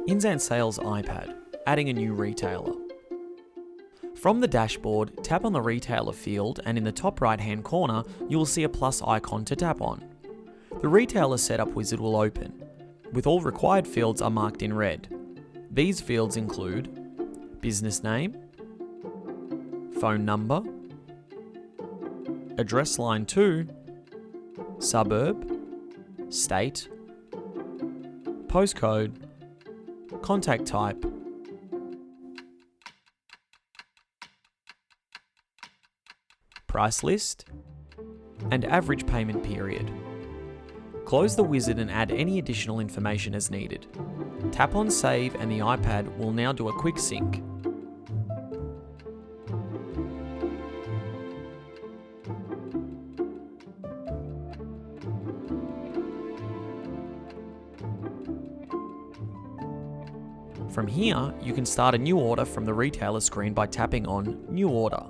Inzant Sales iPad, adding a new retailer. From the dashboard, tap on the retailer field and in the top right hand corner, you will see a plus icon to tap on. The retailer setup wizard will open, with all required fields are marked in red. These fields include business name, phone number, address line 2, suburb, state, postcode, contact type, price list, and average payment period. Close the wizard and add any additional information as needed. Tap on Save and the iPad will now do a quick sync. From here, you can start a new order from the retailer screen by tapping on New Order.